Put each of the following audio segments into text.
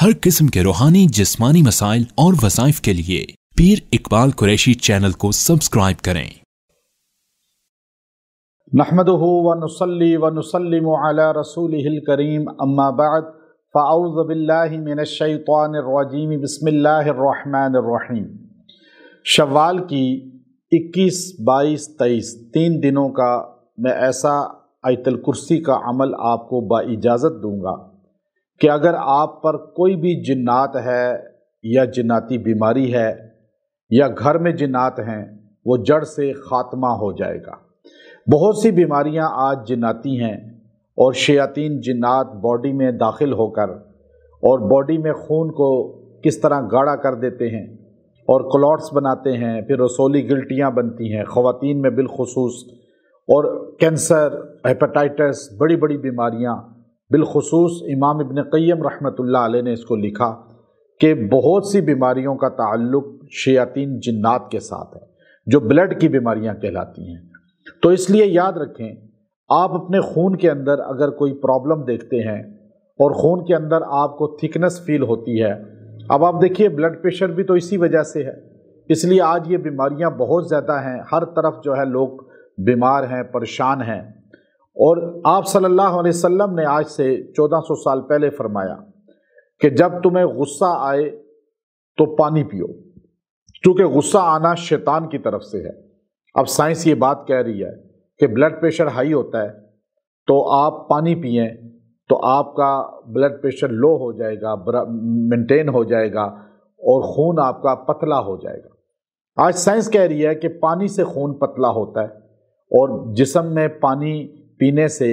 हर किस्म के रूहानी जिस्मानी मसाइल और वज़ाइफ के लिए पीर इकबाल कुरैशी चैनल को सब्सक्राइब करें। नहमदुहु व नुसल्ली व नुसल्लिमु अला रसूलिहिल करीम अम्मा बाद फ़अऊज़ु बिल्लाहि मिनश शैतानिर रजीम बिस्मिल्लाहिर रहमानिर रहीम। शव्वाल की 21, 22, 23 3 दिनों का मैं ऐसा आयतुल कुर्सी का अमल आपको बाइजाज़त दूंगा कि अगर आप पर कोई भी जिन्नात है या जिन्नाती बीमारी है या घर में जिन्नात हैं, वो जड़ से ख़ात्मा हो जाएगा। बहुत सी बीमारियां आज जिन्नाती हैं और शयातीन जिन्नात बॉडी में दाखिल होकर और बॉडी में खून को किस तरह गाढ़ा कर देते हैं और क्लॉट्स बनाते हैं, फिर रसोली गिल्टियाँ बनती हैं ख़वातीन में बिलखुसूस, और कैंसर, हेपेटाइटिस, बड़ी बड़ी बीमारियाँ। बिलखुसूस इमाम इब्न क़य्यम रहमतुल्लाह अलैह ने इसको लिखा कि बहुत सी बीमारियों का ताल्लुक़ शयातीन जिन्नात के साथ है जो ब्लड की बीमारियां कहलाती हैं। तो इसलिए याद रखें, आप अपने खून के अंदर अगर कोई प्रॉब्लम देखते हैं और खून के अंदर आपको थिकनेस फील होती है, अब आप देखिए ब्लड प्रेशर भी तो इसी वजह से है, इसलिए आज ये बीमारियां बहुत ज़्यादा हैं, हर तरफ जो है लोग बीमार हैं, परेशान हैं। और आप सल्लल्लाहु अलैहि वसल्लम ने आज से 1400 साल पहले फरमाया कि जब तुम्हें गुस्सा आए तो पानी पियो, क्योंकि गुस्सा आना शैतान की तरफ से है। अब साइंस ये बात कह रही है कि ब्लड प्रेशर हाई होता है तो आप पानी पिएं तो आपका ब्लड प्रेशर लो हो जाएगा, मेंटेन हो जाएगा और खून आपका पतला हो जाएगा। आज साइंस कह रही है कि पानी से खून पतला होता है और जिस्म में पानी पीने से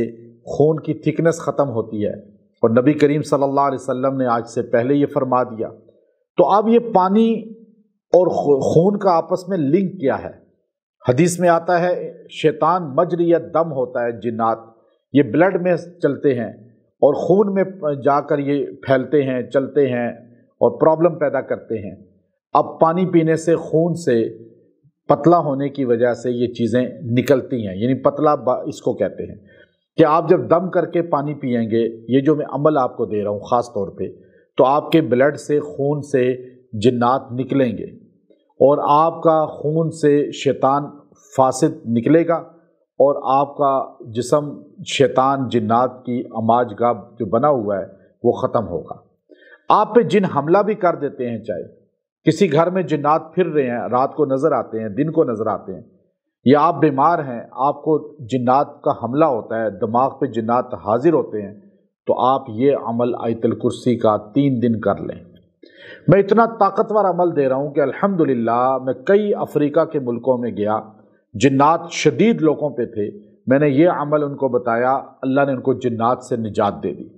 खून की थिकनेस ख़त्म होती है, और नबी करीम सल्लल्लाहु अलैहि वसल्लम ने आज से पहले ये फरमा दिया। तो अब ये पानी और खून का आपस में लिंक क्या है? हदीस में आता है शैतान मजरियत दम होता है, जिन्नात ये ब्लड में चलते हैं और खून में जाकर ये फैलते हैं, चलते हैं और प्रॉब्लम पैदा करते हैं। अब पानी पीने से खून से पतला होने की वजह से ये चीज़ें निकलती हैं, यानी पतला इसको कहते हैं कि आप जब दम करके पानी पिएंगे, ये जो मैं अमल आपको दे रहा हूँ ख़ास तौर पे, तो आपके ब्लड से, खून से जिन्नात निकलेंगे और आपका खून से शैतान फासिद निकलेगा और आपका जिस्म शैतान जिन्नात की अमाजगाह जो बना हुआ है वो ख़त्म होगा। आप पे जिन हमला भी कर देते हैं, चाहे किसी घर में जिन्नात फिर रहे हैं, रात को नज़र आते हैं, दिन को नज़र आते हैं, या आप बीमार हैं, आपको जिन्नात का हमला होता है, दिमाग पे जिन्नात हाजिर होते हैं, तो आप ये अमल आयतुल कुर्सी का 3 दिन कर लें। मैं इतना ताकतवर अमल दे रहा हूँ कि अल्हम्दुलिल्लाह मैं कई अफ्रीका के मुल्कों में गया, जिन्नात शदीद लोगों पे थे, मैंने ये अमल उनको बताया, अल्लाह ने उनको जिन्नात से निजात दे दी।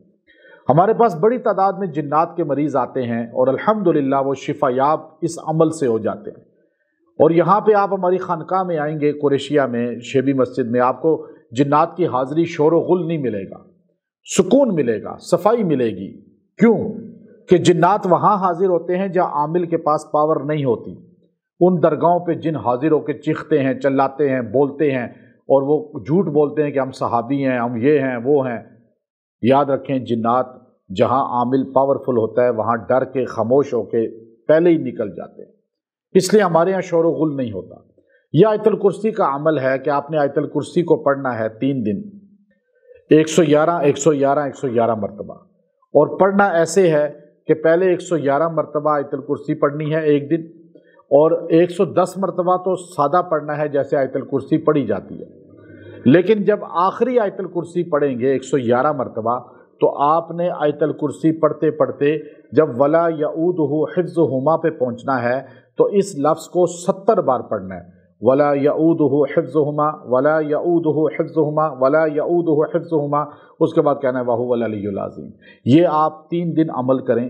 हमारे पास बड़ी तादाद में जिन्नात के मरीज़ आते हैं और अल्हम्दुलिल्लाह वो शिफायाब इस अमल से हो जाते हैं। और यहाँ पे आप हमारी खानकाह में आएंगे कुरैशिया में, शेबी मस्जिद में, आपको जिन्नात की हाज़िरी शोर व गुल नहीं मिलेगा, सुकून मिलेगा, सफाई मिलेगी। क्यों? कि जिन्नात वहाँ हाजिर होते हैं जहाँ आमिल के पास पावर नहीं होती। उन दरगाहों पे जिन हाजिर होकर चीखते हैं, चिल्लाते हैं, बोलते हैं और वो झूठ बोलते हैं कि हम सहाबी हैं, हम ये हैं, वो हैं। याद रखें, जिन्नात जहाँ आमिल पावरफुल होता है वहाँ डर के, खामोश होके पहले ही निकल जाते हैं, इसलिए हमारे यहाँ शोर गुल नहीं होता। यह आयतुल कुर्सी का अमल है कि आपने आयतुल कुर्सी को पढ़ना है 3 दिन, 111 111 111 मरतबा, और पढ़ना ऐसे है कि पहले 111 मरतबा आयतुल कुर्सी पढ़नी है एक दिन, और 110 मरतबा तो सादा पढ़ना है जैसे आयतुल कुर्सी पढ़ी जाती है। लेकिन जब आखिरी आयतुल कुर्सी पढ़ेंगे 111 मरतबा, तो आपने आयतुल कुर्सी पढ़ते पढ़ते जब वला यऊदुहु हिफ्ज़ुहुमा पे पहुंचना है तो इस लफ्ज़ को 70 बार पढ़ना है। वला यऊदुहु हिफ्ज़ुहुमा, वला यऊदुहु हिफ्ज़ुहुमा, वला यऊदुहु हिफ्ज़ुहुमा, उसके बाद कहना है वहुवल अलियुल अज़ीम। ये आप 3 दिन अमल करें,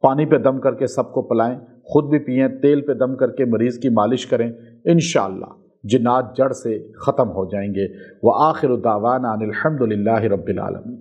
पानी पे दम करके सबको पिलाएं, खुद भी पिएं, तेल पे दम करके मरीज़ की मालिश करें, इंशाअल्लाह जिन्नात जड़ से ख़त्म हो जाएंगे। व आखिरु दावाना अनिल हम्दुलिल्लाहि रब्बिल आलमीन।